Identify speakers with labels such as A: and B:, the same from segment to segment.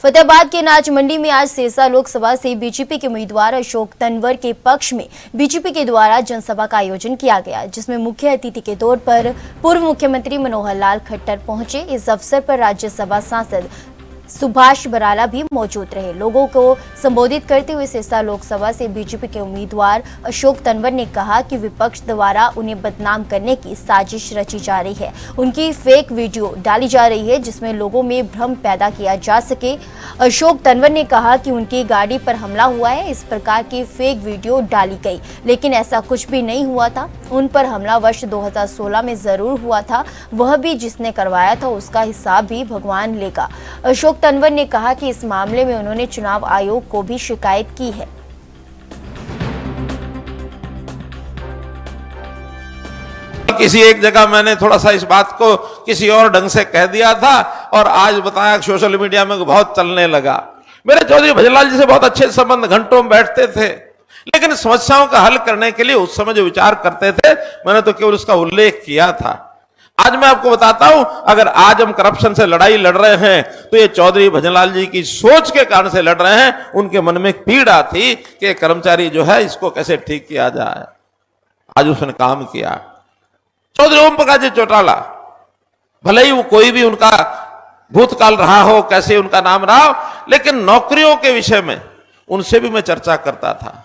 A: फतेहाबाद के नाच मंडी में आज सेसा लोकसभा से बीजेपी के उम्मीदवार अशोक तंवर के पक्ष में बीजेपी के द्वारा जनसभा का आयोजन किया गया, जिसमें मुख्य अतिथि के तौर पर पूर्व मुख्यमंत्री मनोहर लाल खट्टर पहुंचे। इस अवसर पर राज्यसभा सांसद सुभाष बराला भी मौजूद रहे। लोगों को संबोधित करते हुए सेसा लोकसभा से बीजेपी के उम्मीदवार अशोक तंवर ने कहा कि विपक्ष द्वारा उन्हें बदनाम करने की साजिश रची जा रही है। उनकी फेक वीडियो डाली जा रही है जिसमें लोगों में भ्रम पैदा किया जा सके। अशोक तंवर ने कहा कि उनकी गाड़ी पर हमला हुआ है, इस प्रकार की फेक वीडियो डाली गई, लेकिन ऐसा कुछ भी नहीं हुआ था। उन पर हमला वर्ष 2016 में जरूर हुआ था, वह भी जिसने करवाया था उसका हिसाब भी भगवान लेगा। अशोक तंवर ने कहा कि इस मामले में उन्होंने चुनाव आयोग को भी शिकायत की है।
B: किसी एक जगह मैंने थोड़ा सा इस बात को किसी और ढंग से कह दिया था और आज बताया सोशल मीडिया में बहुत चलने लगा। मेरे चौधरी भजनलाल जी से बहुत अच्छे संबंध, घंटों में बैठते थे, लेकिन समस्याओं का हल करने के लिए उस समय जो विचार करते थे मैंने तो केवल उसका उल्लेख किया था। आज मैं आपको बताता हूं, अगर आज हम करप्शन से लड़ाई लड़ रहे हैं तो ये चौधरी भजनलाल जी की सोच के कारण से लड़ रहे हैं। उनके मन में एक पीड़ा थी कि कर्मचारी जो है इसको कैसे ठीक किया जाए। आज उसने काम किया। चौधरी ओम प्रकाश जी चौटाला, भले ही वो कोई भी उनका भूतकाल रहा हो, कैसे उनका नाम रहा हो, लेकिन नौकरियों के विषय में उनसे भी मैं चर्चा करता था।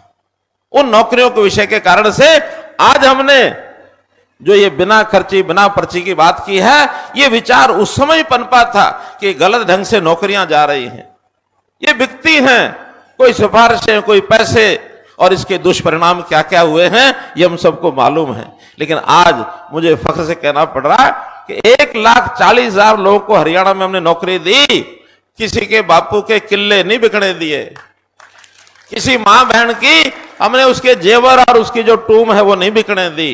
B: उन नौकरियों के विषय के कारण से आज हमने जो ये बिना खर्ची बिना पर्ची की बात की है, ये विचार उस समय पनपा था कि गलत ढंग से नौकरियां जा रही हैं, ये बिकती हैं, कोई सिफारिशें, कोई पैसे, और इसके दुष्परिणाम क्या क्या हुए हैं ये हम सबको मालूम है। लेकिन आज मुझे फख्र से कहना पड़ रहा है कि 1,40,000 लोगों को हरियाणा में हमने नौकरी दी। किसी के बापू के किले नहीं बिकने दिए, किसी मां बहन की हमने उसके जेवर और उसकी जो टूम है वो नहीं बिकने दी।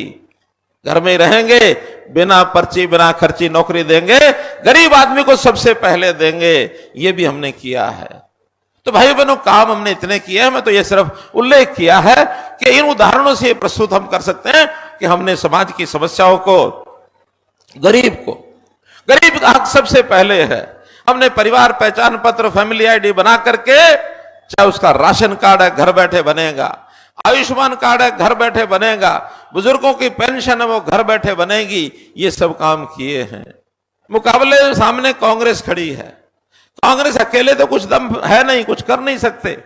B: घर में रहेंगे, बिना पर्ची बिना खर्ची नौकरी देंगे, गरीब आदमी को सबसे पहले देंगे, ये भी हमने किया है। तो भाई बहनों, काम हमने इतने किए हैं। मैं तो ये सिर्फ उल्लेख किया है कि इन उदाहरणों से प्रस्तुत हम कर सकते हैं कि हमने समाज की समस्याओं को, गरीब का हक सबसे पहले है। हमने परिवार पहचान पत्र, फैमिली आईडी बना करके, चाहे उसका राशन कार्ड है घर बैठे बनेगा, आयुष्मान कार्ड है घर बैठे बनेगा, बुजुर्गों की पेंशन है वो घर बैठे बनेगी, ये सब काम किए हैं। मुकाबले सामने कांग्रेस खड़ी है। कांग्रेस अकेले तो कुछ दम है नहीं, कुछ कर नहीं सकते।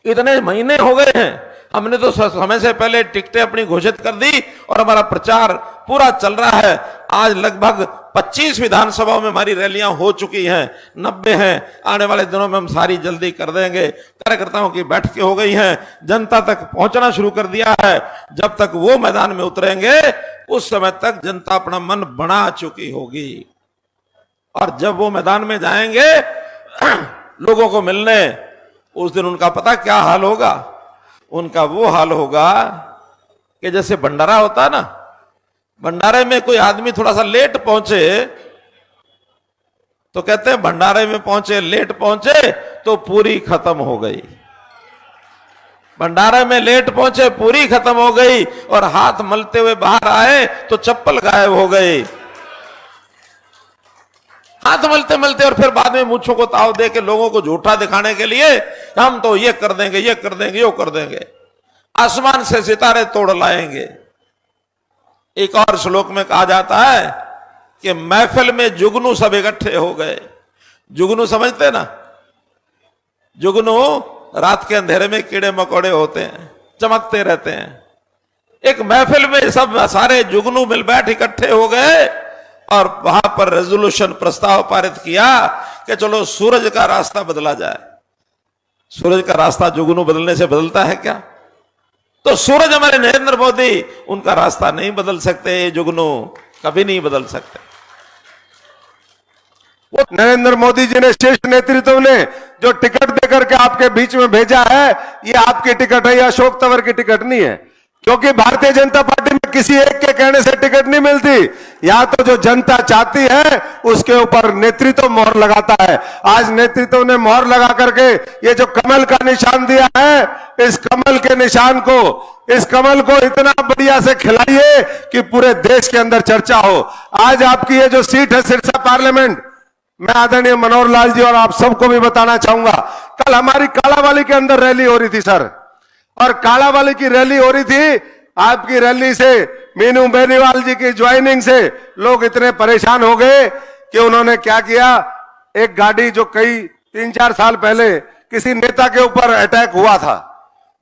B: इतने महीने हो गए हैं, हमने तो समय से पहले टिकटें अपनी घोषित कर दी और हमारा प्रचार पूरा चल रहा है। आज लगभग 25 विधानसभाओं में हमारी रैलियां हो चुकी हैं, 90 हैं। आने वाले दिनों में हम सारी जल्दी कर देंगे। कार्यकर्ताओं की बैठकें हो गई हैं, जनता तक पहुंचना शुरू कर दिया है। जब तक वो मैदान में उतरेंगे उस समय तक जनता अपना मन बना चुकी होगी, और जब वो मैदान में जाएंगे लोगों को मिलने, उस दिन उनका पता क्या हाल होगा? उनका वो हाल होगा कि जैसे भंडारा होता है ना, भंडारे में कोई आदमी थोड़ा सा लेट पहुंचे तो कहते हैं भंडारे में पहुंचे, लेट पहुंचे तो पूरी खत्म हो गई। भंडारे में लेट पहुंचे, पूरी खत्म हो गई, और हाथ मलते हुए बाहर आए तो चप्पल गायब हो गई। हाथ मलते मलते और फिर बाद में मूंछों को ताव दे के लोगों को झूठा दिखाने के लिए हम तो ये कर देंगे, ये कर देंगे, यो कर देंगे, आसमान से सितारे तोड़ लाएंगे। एक और श्लोक में कहा जाता है कि महफिल में जुगनू सब इकट्ठे हो गए। जुगनू समझते ना? जुगनू रात के अंधेरे में कीड़े मकोड़े होते हैं, चमकते रहते हैं। एक महफिल में सब सारे जुगनू मिल बैठ इकट्ठे हो गए और वहां पर रेजोल्यूशन, प्रस्ताव पारित किया कि चलो सूरज का रास्ता बदला जाए। सूरज का रास्ता जुगनू बदलने से बदलता है क्या? तो सूरज हमारे नरेंद्र मोदी उनका रास्ता नहीं बदल सकते, जुगनू कभी नहीं बदल सकते।
C: वो नरेंद्र मोदी जी ने, श्रेष्ठ नेतृत्व ने जो टिकट देकर के आपके बीच में भेजा है, ये आपकी टिकट है, ये अशोक तंवर की टिकट नहीं है। क्योंकि भारतीय जनता पार्टी में किसी एक के कहने से टिकट नहीं मिलती। या तो जो जनता चाहती है उसके ऊपर नेतृत्व मोहर लगाता है। आज नेतृत्व ने मोहर लगा करके ये जो कमल का निशान दिया है, इस कमल के निशान को, इस कमल को इतना बढ़िया से खिलाइए कि पूरे देश के अंदर चर्चा हो। आज आपकी ये जो सीट है सिरसा पार्लियामेंट, मैं आदरणीय मनोहर लाल जी और आप सबको भी बताना चाहूंगा, कल हमारी कालावाली के अंदर रैली हो रही थी सर, और कालावाली की रैली हो रही थी। आपकी रैली से, मीनू बेनीवाल जी की ज्वाइनिंग से लोग इतने परेशान हो गए कि उन्होंने क्या किया, एक गाड़ी जो कई 3-4 साल पहले किसी नेता के ऊपर अटैक हुआ था,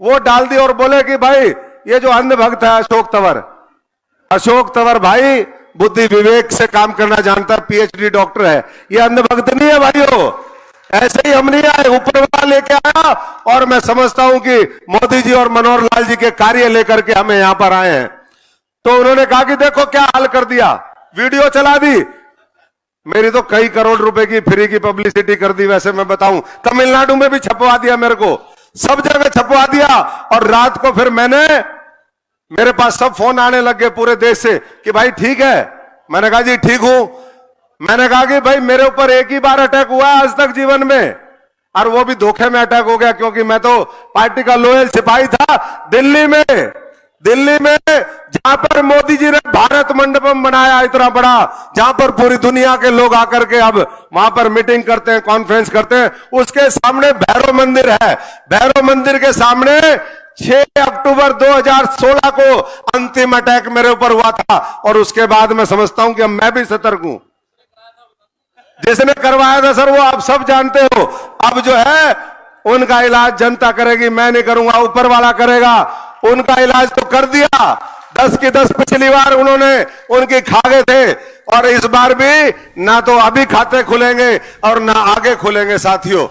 C: वो डाल दी और बोले कि भाई ये जो अंधभक्त है अशोक तंवर भाई बुद्धि विवेक से काम करना जानता है, पीएचडी डॉक्टर है, ये अंधभक्त नहीं है भाइयों। ऐसे ही हम नहीं आए, ऊपर वाला लेके आया, और मैं समझता हूं कि मोदी जी और मनोहर लाल जी के कार्य लेकर के हमें यहां पर आए हैं। तो उन्होंने कहा कि देखो क्या हाल कर दिया, वीडियो चला दी, मेरी तो कई करोड़ रुपए की फ्री की पब्लिसिटी कर दी। वैसे मैं बताऊं, तमिलनाडु में भी छपवा दिया, मेरे को सब जगह छपवा दिया, और रात को फिर मेरे पास सब फोन आने लग गए पूरे देश से कि भाई ठीक है। मैंने कहा जी ठीक हूं। मैंने कहा कि भाई मेरे ऊपर एक ही बार अटैक हुआ है आज तक जीवन में, और वो भी धोखे में अटैक हो गया, क्योंकि मैं तो पार्टी का लोयल सिपाही था। दिल्ली में जहां पर मोदी जी ने भारत मंडपम बनाया इतना बड़ा, जहां पर पूरी दुनिया के लोग आकर के अब वहां पर मीटिंग करते हैं, कॉन्फ्रेंस करते हैं, उसके सामने भैरव मंदिर है। भैरव मंदिर के सामने 6 अक्टूबर 2016 को अंतिम अटैक मेरे ऊपर हुआ था, और उसके बाद मैं समझता हूं कि मैं भी सतर्क हूं। जिसने करवाया था सर वो आप सब जानते हो। अब जो है उनका इलाज जनता करेगी, मैं नहीं करूंगा, ऊपर वाला करेगा। उनका इलाज तो कर दिया, 10 की 10 पिछली बार उन्होंने उनकी खा गए थे, और इस बार भी ना तो अभी खाते खुलेंगे और ना आगे खुलेंगे साथियों।